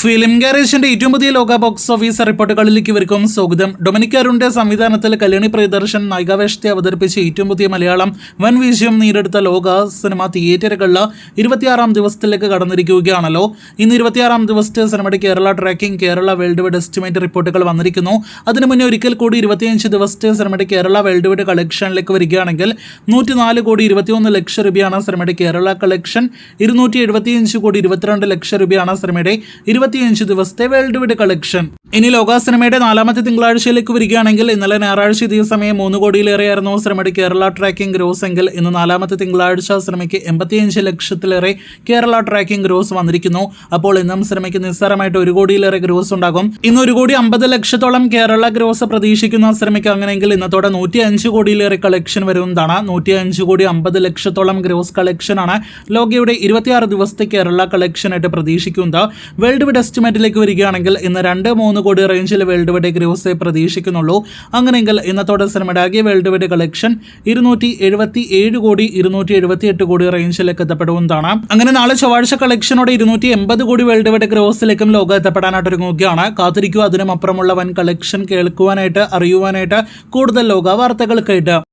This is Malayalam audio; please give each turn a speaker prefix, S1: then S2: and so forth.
S1: ഫിലിം ഗാരേജിന്റെ ഏറ്റവും പുതിയ ലോക ബോക്സ് ഓഫീസ് റിപ്പോർട്ടുകളിലേക്ക് ഇവർക്കും സ്വാഗതം. ഡൊമിനിക് അരുണിന്റെ സംവിധാനത്തിൽ കല്യാണി പ്രിയദർശൻ നായികാവേഷത്തെ അവതരിപ്പിച്ച ഏറ്റവും പുതിയ മലയാളം വൻ വിജയം നേടിയെടുത്ത ലോക സിനിമ തിയേറ്ററുകളിൽ 26 ദിവസത്തിലേക്ക് കടന്നിരിക്കുകയാണല്ലോ. ഇന്ന് 26 ദിവസത്തെ സിനിമയുടെ Kerala tracking, Kerala world wide estimate റിപ്പോർട്ടുകൾ വന്നിരിക്കുന്നു. അതിനു മുന്നേ ഒരിക്കൽ കൂടി 25 ദിവസത്തെ സിനിമയുടെ കേരള വേൾഡ് വൈഡ് കളക്ഷനിലേക്ക് വരികയാണെങ്കിൽ 104 കോടി 21 ലക്ഷം രൂപയാണ് സിനിമയുടെ കേരള കളക്ഷൻ. 275 കോടി 22 ലക്ഷം രൂപയാണ് സിനിമയുടെ 25 ദിവസത്തെ വേൾഡ് വൈഡ് കളക്ഷൻ. ഇനി ലോക സിനിമയുടെ 4ാമത്തെ തിങ്കളാഴ്ചയിലേക്ക് വരികയാണെങ്കിൽ ഇന്നലെ ഞായറാഴ്ച ഇതേ സമയം 3 കോടിയിലേറെയായിരുന്നു സിനിമയുടെ കേരള ട്രാക്കിംഗ് ഗ്രോസ് എങ്കിൽ ഇന്ന് 4ാമത്തെ തിങ്കളാഴ്ച സിനിമയ്ക്ക് 85 ലക്ഷത്തിലേറെ കേരള ട്രാക്കിംഗ് ഗ്രോസ് വന്നിരിക്കുന്നു. അപ്പോൾ ഇന്നും സിനിമയ്ക്ക് നിസ്സാരമായിട്ട് 1 കോടിയിലേറെ ഗ്രോസ് ഉണ്ടാകും. ഇന്ന് 1 കോടി 50 ലക്ഷത്തോളം കേരള ഗ്രോസ് പ്രതീക്ഷിക്കുന്ന സിനിമയ്ക്ക് അങ്ങനെയെങ്കിൽ ഇന്നത്തോടെ 105 കോടിയിലേറെ കളക്ഷൻ വരുന്നതാണ്. 105 കോടി 50 ലക്ഷത്തോളം ഗ്രോസ് കളക്ഷനാണ് ലോകയുടെ 26 ദിവസത്തെ കേരള കളക്ഷനായിട്ട് പ്രതീക്ഷിക്കുന്നത്. വേൾഡ് വൈഡ് എസ്റ്റിമേറ്റിലേക്ക് വരികയാണെങ്കിൽ ഇന്ന് 2-3 കോടി റേഞ്ചിൽ വേൾഡ് വൈഡ് ഗ്രോസ് പ്രതീക്ഷിക്കുന്നുള്ളൂ. അങ്ങനെയെങ്കിൽ ഇന്നത്തോടെ സിനിമയുടെ ആകെ വേൾഡ് വൈഡ് കളക്ഷൻ 277 കോടി 278 കോടി റേഞ്ചിലേക്ക് എത്തപ്പെടുന്നതാണ്. അങ്ങനെ നാളെ ചൊവ്വാഴ്ച കളക്ഷനോടെ 280 കോടി വേൾഡ് വൈഡ് ഗ്രോസിലേക്കും ലോകം എത്തപ്പെടാനായിട്ട് ഒരുങ്ങുകയാണ്. കാത്തിരിക്കുക അതിനും അപ്പുറമുള്ള വൻ കളക്ഷൻ കേൾക്കുവാനായിട്ട്, അറിയുവാനായിട്ട് കൂടുതൽ ലോക വാർത്തകൾക്കായിട്ട്.